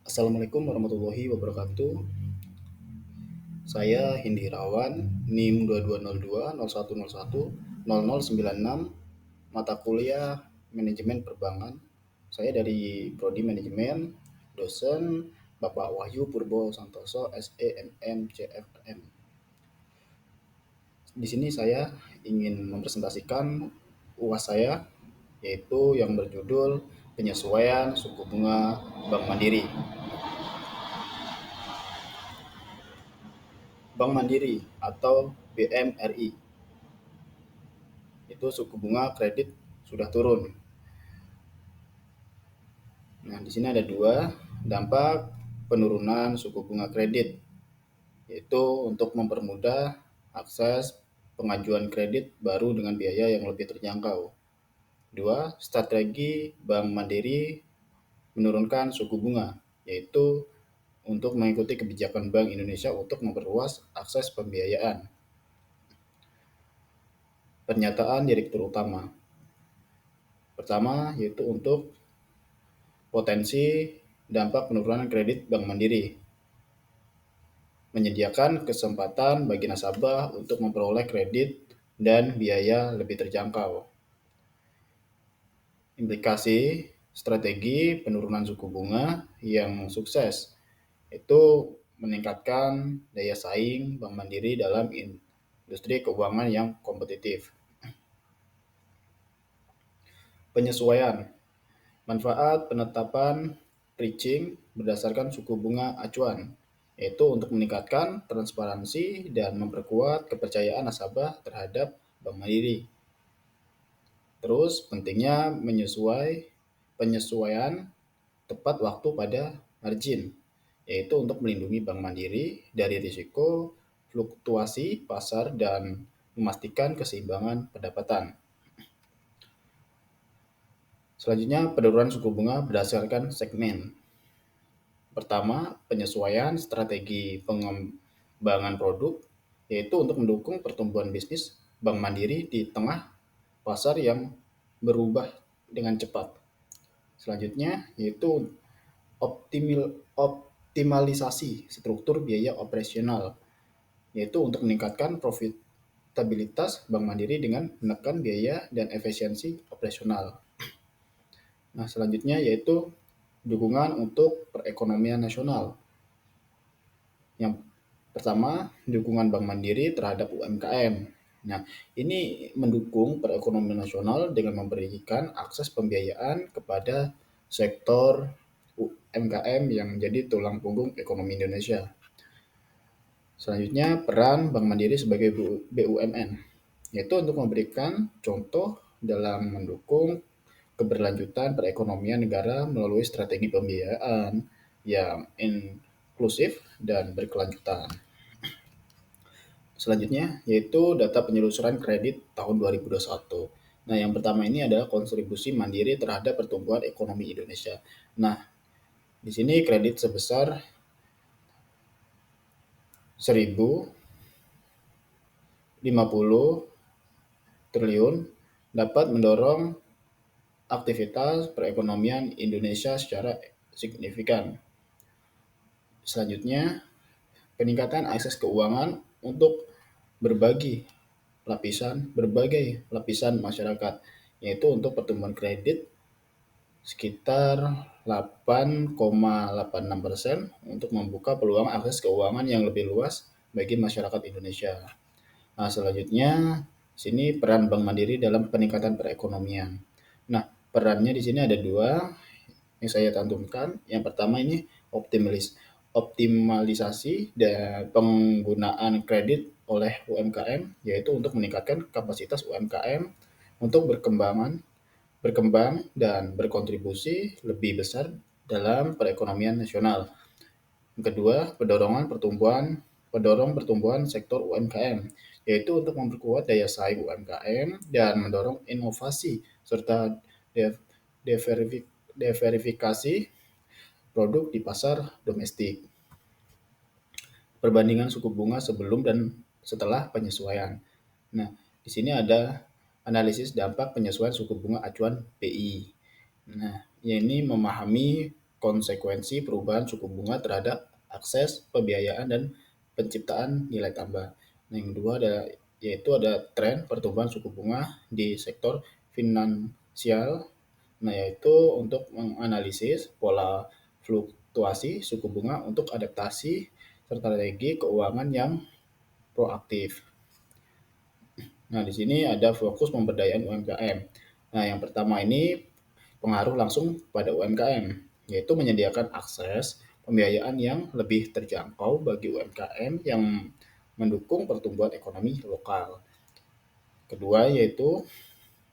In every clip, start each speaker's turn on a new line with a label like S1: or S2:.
S1: Assalamualaikum warahmatullahi wabarakatuh. Saya Hindi Irawan, NIM 2202 0101 0096, mata kuliah Manajemen Perbankan. Saya dari Prodi Manajemen, dosen Bapak Wahyu Purbo Santoso, SEMM CFM. Di sini saya ingin mempresentasikan UAS saya, yaitu yang berjudul Penyesuaian Suku Bunga Bank Mandiri. Bank Mandiri atau BMRI itu suku bunga kredit sudah turun. Nah, di sini ada dua dampak penurunan suku bunga kredit, yaitu untuk mempermudah akses pengajuan kredit baru dengan biaya yang lebih terjangkau. Dua, strategi Bank Mandiri menurunkan suku bunga, yaitu untuk mengikuti kebijakan Bank Indonesia untuk memperluas akses pembiayaan. Pernyataan Direktur Utama. Pertama, yaitu untuk potensi dampak penurunan kredit Bank Mandiri, menyediakan kesempatan bagi nasabah untuk memperoleh kredit dan biaya lebih terjangkau. Implikasi strategi penurunan suku bunga yang sukses itu meningkatkan daya saing Bank Mandiri dalam industri keuangan yang kompetitif. Penyesuaian. Manfaat penetapan pitching berdasarkan suku bunga acuan, yaitu untuk meningkatkan transparansi dan memperkuat kepercayaan nasabah terhadap Bank Mandiri. Terus pentingnya penyesuaian tepat waktu pada margin, yaitu untuk melindungi Bank Mandiri dari risiko fluktuasi pasar dan memastikan keseimbangan pendapatan. Selanjutnya, penurunan suku bunga berdasarkan segmen. Pertama, penyesuaian strategi pengembangan produk, yaitu untuk mendukung pertumbuhan bisnis Bank Mandiri di tengah pasar yang berubah dengan cepat. Selanjutnya, yaitu optimalisasi struktur biaya operasional, yaitu untuk meningkatkan profitabilitas Bank Mandiri dengan menekan biaya dan efisiensi operasional. Nah, selanjutnya yaitu dukungan untuk perekonomian nasional. Yang pertama, dukungan Bank Mandiri terhadap UMKM. Nah, ini mendukung perekonomian nasional dengan memberikan akses pembiayaan kepada sektor UMKM yang menjadi tulang punggung ekonomi Indonesia. Selanjutnya, peran Bank Mandiri sebagai BUMN, yaitu untuk memberikan contoh dalam mendukung keberlanjutan perekonomian negara melalui strategi pembiayaan yang inklusif dan berkelanjutan. Selanjutnya yaitu data penyelusuran kredit tahun 2021. Nah, yang pertama ini adalah kontribusi Mandiri terhadap pertumbuhan ekonomi Indonesia. Nah, di sini kredit sebesar 1.050 triliun dapat mendorong aktivitas perekonomian Indonesia secara signifikan. Selanjutnya, peningkatan akses keuangan untuk berbagai lapisan masyarakat, yaitu untuk pertumbuhan kredit sekitar 8,86% untuk membuka peluang akses keuangan yang lebih luas bagi masyarakat Indonesia. Nah, selanjutnya sini peran Bank Mandiri dalam peningkatan perekonomian. Nah, perannya di sini ada dua yang saya cantumkan. Yang pertama ini optimalisasi dan penggunaan kredit oleh UMKM, yaitu untuk meningkatkan kapasitas UMKM untuk berkembang dan berkontribusi lebih besar dalam perekonomian nasional. Yang kedua, pendorong pertumbuhan sektor UMKM, yaitu untuk memperkuat daya saing UMKM dan mendorong inovasi serta diverifikasi produk di pasar domestik. Perbandingan suku bunga sebelum dan setelah penyesuaian. Nah, di sini ada analisis dampak penyesuaian suku bunga acuan BI. Nah, ini memahami konsekuensi perubahan suku bunga terhadap akses pembiayaan dan penciptaan nilai tambah. Nah, yang kedua yaitu ada tren pertumbuhan suku bunga di sektor finansial. Nah, yaitu untuk menganalisis pola fluktuasi suku bunga untuk adaptasi strategi keuangan yang proaktif. Nah, di sini ada fokus pemberdayaan UMKM. Nah, yang pertama ini pengaruh langsung pada UMKM, yaitu menyediakan akses pembiayaan yang lebih terjangkau bagi UMKM yang mendukung pertumbuhan ekonomi lokal. Kedua yaitu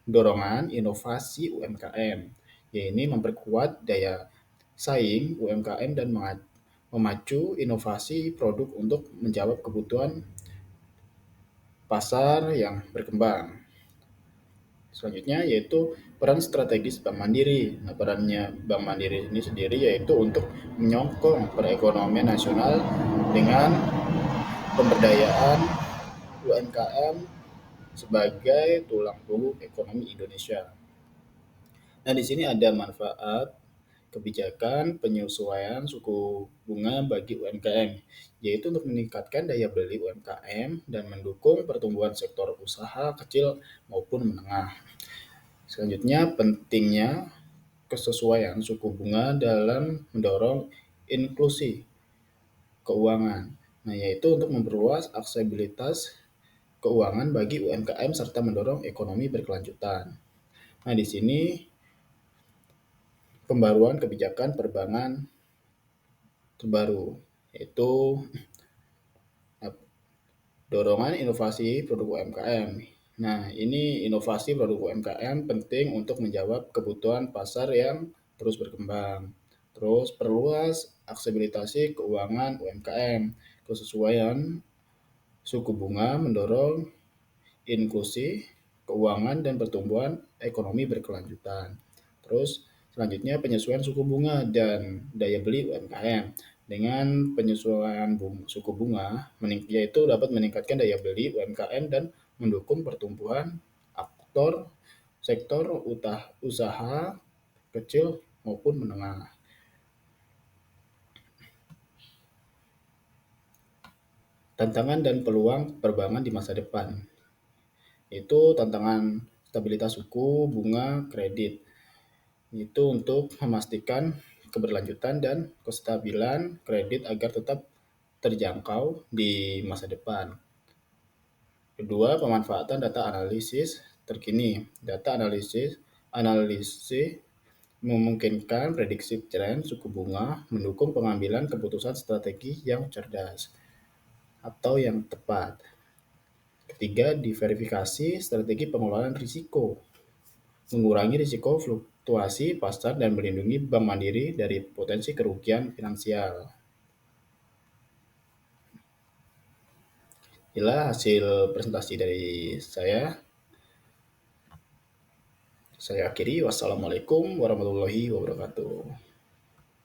S1: dorongan inovasi UMKM, yaitu memperkuat daya saing UMKM dan memacu inovasi produk untuk menjawab kebutuhan pasar yang berkembang. Selanjutnya yaitu peran strategis Bank Mandiri. Nah, perannya Bank Mandiri ini sendiri yaitu untuk menyokong perekonomian nasional dengan pemberdayaan UMKM sebagai tulang punggung ekonomi Indonesia. Nah, di sini ada manfaat kebijakan penyesuaian suku bunga bagi UMKM, yaitu untuk meningkatkan daya beli UMKM dan mendukung pertumbuhan sektor usaha kecil maupun menengah. Selanjutnya, pentingnya kesesuaian suku bunga dalam mendorong inklusi keuangan. Nah, yaitu untuk memperluas aksesibilitas keuangan bagi UMKM serta mendorong ekonomi berkelanjutan. Nah, di sini pembaruan kebijakan perbankan terbaru, yaitu dorongan inovasi produk UMKM. Nah, ini inovasi produk UMKM penting untuk menjawab kebutuhan pasar yang terus berkembang. Terus perluas aksesibilitas keuangan UMKM, kesesuaian suku bunga mendorong inklusi keuangan dan pertumbuhan ekonomi berkelanjutan. Terus selanjutnya penyesuaian suku bunga dan daya beli UMKM. Dengan penyesuaian suku bunga, yaitu dapat meningkatkan daya beli UMKM dan mendukung pertumbuhan aktor sektor usaha kecil maupun menengah. Tantangan dan peluang perbankan di masa depan. Itu tantangan stabilitas suku bunga kredit. Itu untuk memastikan keberlanjutan dan kestabilan kredit agar tetap terjangkau di masa depan. Kedua, pemanfaatan data analisis terkini. Data analisis memungkinkan prediksi tren suku bunga mendukung pengambilan keputusan strategi yang cerdas atau yang tepat. Ketiga, diverifikasi strategi pengelolaan risiko, mengurangi risiko fluktuasi pasar dan melindungi Bank Mandiri dari potensi kerugian finansial. Inilah hasil presentasi dari saya. Saya akhiri. Wassalamualaikum warahmatullahi wabarakatuh.